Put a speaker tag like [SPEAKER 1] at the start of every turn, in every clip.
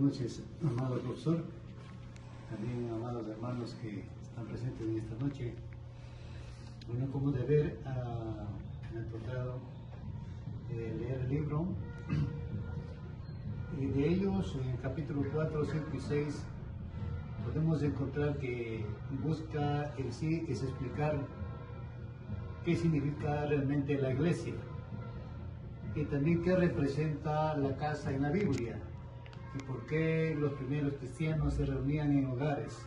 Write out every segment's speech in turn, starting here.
[SPEAKER 1] noches, amado profesor, también amados hermanos que están presentes en esta noche. Bueno, como de ver, me ha tocado leer el libro, y de ellos, en el capítulo 4, 5 y 6, podemos encontrar que busca en sí es explicar qué significa realmente la iglesia y también qué representa la casa en la Biblia y por qué los primeros cristianos se reunían en hogares.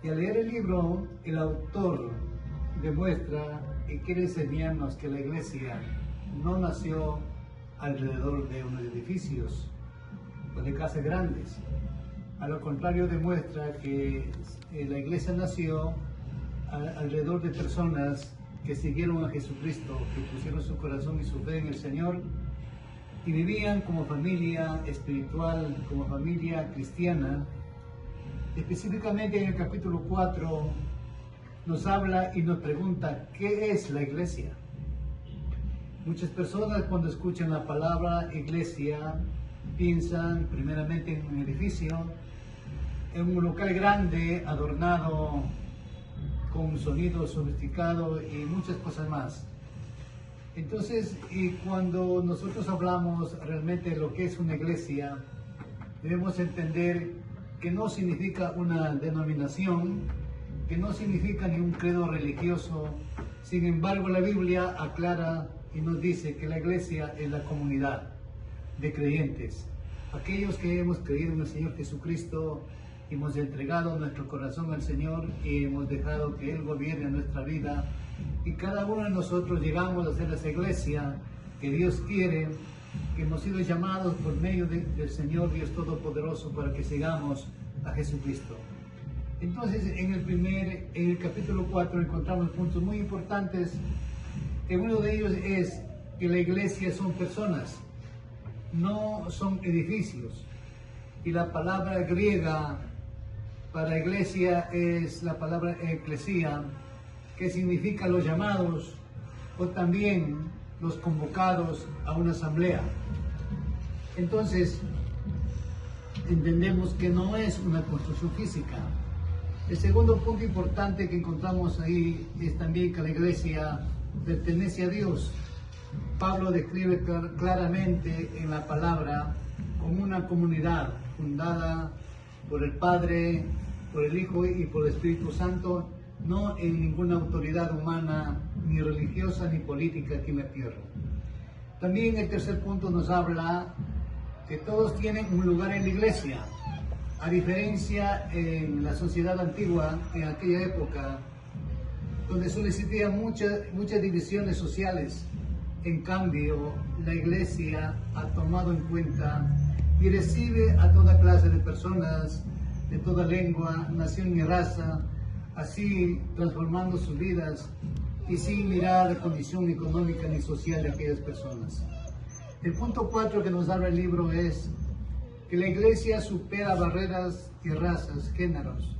[SPEAKER 1] Y al leer el libro, el autor demuestra y quiere enseñarnos que la iglesia no nació alrededor de unos edificios o de casas grandes. A lo contrario, demuestra que la iglesia nació alrededor de personas que siguieron a Jesucristo, que pusieron su corazón y su fe en el Señor y vivían como familia espiritual, como familia cristiana. Específicamente en el capítulo 4 nos habla y nos pregunta ¿qué es la iglesia? Muchas personas cuando escuchan la palabra iglesia piensan primeramente en un edificio, en un local grande adornado con un sonido sofisticado y muchas cosas más. Entonces, y cuando nosotros hablamos realmente de lo que es una iglesia, debemos entender que no significa una denominación, que no significa ni un credo religioso. Sin embargo, la Biblia aclara y nos dice que la iglesia es la comunidad de creyentes, aquellos que hemos creído en el Señor Jesucristo, hemos entregado nuestro corazón al Señor y hemos dejado que Él gobierne nuestra vida, y cada uno de nosotros llegamos a ser esa iglesia que Dios quiere, que hemos sido llamados por medio del Señor Dios Todopoderoso para que sigamos a Jesucristo. Entonces, en el capítulo 4 encontramos puntos muy importantes. Uno de ellos es que la iglesia son personas, no son edificios. Y la palabra griega para iglesia es la palabra eclesia, que significa los llamados o también los convocados a una asamblea. Entonces, entendemos que no es una construcción física. El segundo punto importante que encontramos ahí es también que la iglesia pertenece a Dios. Pablo describe claramente en la palabra como una comunidad fundada por el Padre, por el Hijo y por el Espíritu Santo, no en ninguna autoridad humana, ni religiosa, ni política aquí en la tierra. También el tercer punto nos habla que todos tienen un lugar en la iglesia, a diferencia en la sociedad antigua, en aquella época, donde solo existían muchas divisiones sociales. En cambio, la iglesia ha tomado en cuenta y recibe a toda clase de personas, de toda lengua, nación y raza, así transformando sus vidas y sin mirar la condición económica ni social de aquellas personas. El punto 4 que nos habla el libro es que la iglesia supera barreras y razas, géneros,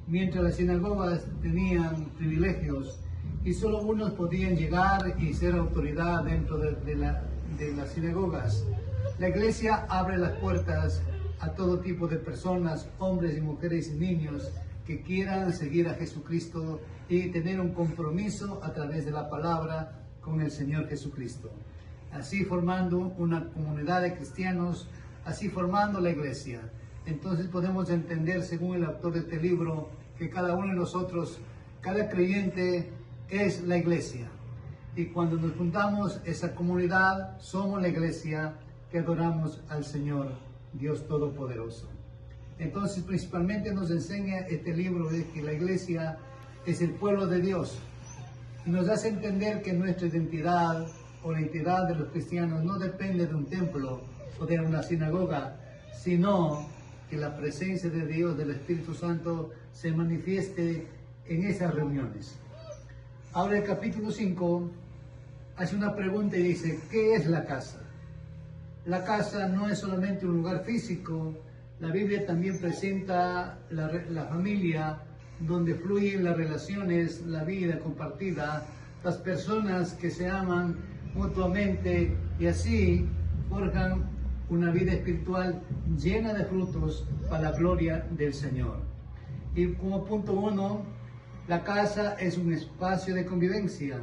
[SPEAKER 1] mientras las sinagogas tenían privilegios y solo unos podían llegar y ser autoridad dentro de las sinagogas. La iglesia abre las puertas a todo tipo de personas, hombres y mujeres y niños que quieran seguir a Jesucristo y tener un compromiso a través de la palabra con el Señor Jesucristo. Así formando una comunidad de cristianos, así formando la iglesia. Entonces podemos entender, según el autor de este libro, que cada uno de nosotros, cada creyente es la iglesia. Y cuando nos juntamos, esa comunidad, somos la iglesia que adoramos al Señor, Dios Todopoderoso. Entonces, principalmente nos enseña este libro de que la iglesia es el pueblo de Dios. Y nos hace entender que nuestra identidad o la identidad de los cristianos no depende de un templo o de una sinagoga, sino que la presencia de Dios, del Espíritu Santo, se manifieste en esas reuniones. Ahora el capítulo 5 hace una pregunta y dice, ¿qué es la casa? La casa no es solamente un lugar físico. La Biblia también presenta la familia, donde fluyen las relaciones, la vida compartida, las personas que se aman mutuamente y así forjan una vida espiritual llena de frutos para la gloria del Señor. Y como punto 1, la casa es un espacio de convivencia.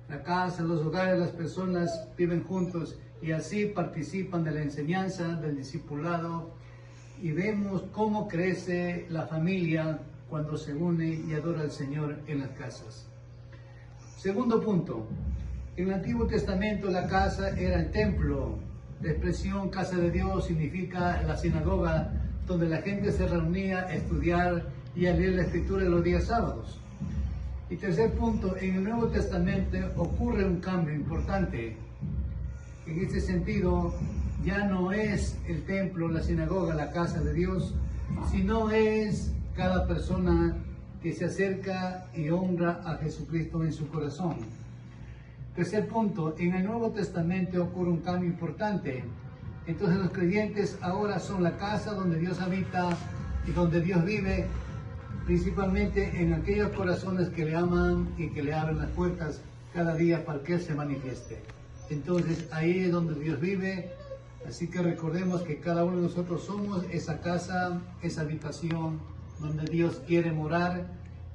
[SPEAKER 1] La casa, los hogares, las personas viven juntos y así participan de la enseñanza, del discipulado, y vemos cómo crece la familia cuando se une y adora al Señor en las casas. Segundo punto, en el Antiguo Testamento la casa era el templo. La expresión casa de Dios significa la sinagoga, donde la gente se reunía a estudiar y a leer la Escritura los días sábados. Y tercer punto, en el Nuevo Testamento ocurre un cambio importante. En este sentido, ya no es el templo, la sinagoga, la casa de Dios, sino es cada persona que se acerca y honra a Jesucristo en su corazón. Tercer punto, en el Nuevo Testamento ocurre un cambio importante. Entonces los creyentes ahora son la casa donde Dios habita y donde Dios vive, principalmente en aquellos corazones que le aman y que le abren las puertas cada día para que Él se manifieste. Entonces ahí es donde Dios vive, así que recordemos que cada uno de nosotros somos esa casa, esa habitación donde Dios quiere morar,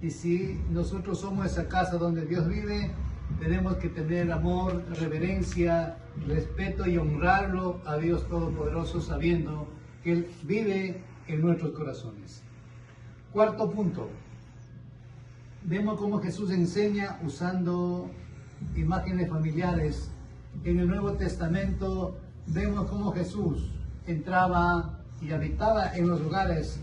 [SPEAKER 1] y si nosotros somos esa casa donde Dios vive, tenemos que tener amor, reverencia, respeto y honrarlo a Dios Todopoderoso, sabiendo que Él vive en nuestros corazones. Cuarto punto, vemos cómo Jesús enseña usando imágenes familiares. En el Nuevo Testamento vemos cómo Jesús entraba y habitaba en los hogares,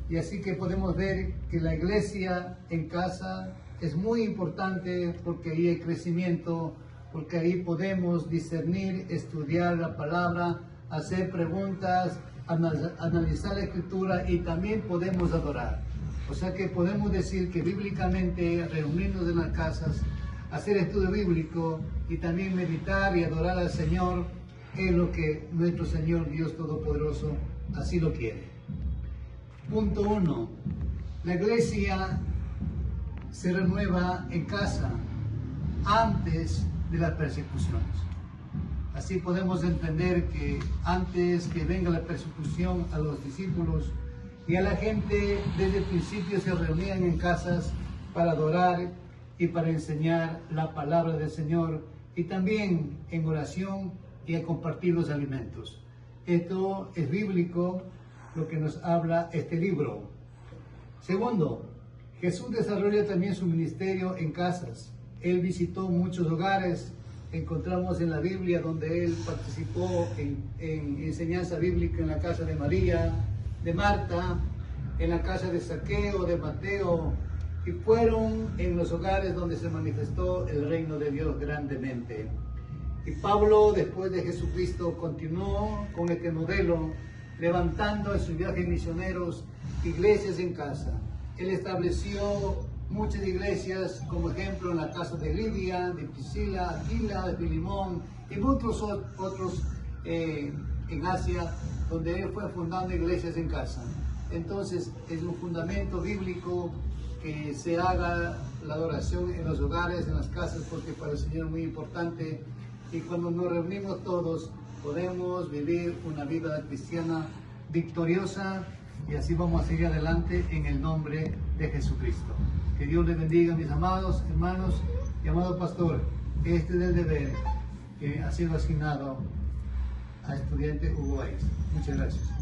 [SPEAKER 1] y así que podemos ver que la iglesia en casa es muy importante porque ahí hay crecimiento, porque ahí podemos discernir, estudiar la palabra, hacer preguntas, analizar la Escritura y también podemos adorar. O sea que podemos decir que bíblicamente reunirnos en las casas, hacer estudio bíblico y también meditar y adorar al Señor es lo que nuestro Señor Dios Todopoderoso así lo quiere. Punto 1. La iglesia se renueva en casa antes de las persecuciones. Así podemos entender que antes que venga la persecución a los discípulos y a la gente, desde el principio se reunían en casas para adorar y para enseñar la palabra del Señor, y también en oración y a compartir los alimentos. Esto es bíblico, lo que nos habla este libro. Segundo, Jesús desarrolla también su ministerio en casas. Él visitó muchos hogares. Encontramos en la Biblia donde Él participó en enseñanza bíblica en la casa de María, de Marta, en la casa de Zaqueo, de Mateo, y fueron en los hogares donde se manifestó el reino de Dios grandemente. Y Pablo, después de Jesucristo, continuó con este modelo, levantando en sus viajes misioneros iglesias en casa. Él estableció muchas iglesias, como ejemplo en la casa de Lidia, de Priscila, Aquila, de Filimón y muchos otros en Asia, donde él fue fundando iglesias en casa. Entonces es un fundamento bíblico que se haga la adoración en los hogares, en las casas, porque para el Señor es muy importante, y cuando nos reunimos todos podemos vivir una vida cristiana victoriosa, y así vamos a seguir adelante en el nombre de Jesucristo. Que Dios les bendiga, mis amados hermanos y amado pastor. Este es el deber que ha sido asignado a estudiante Hugo Weiss. Muchas gracias.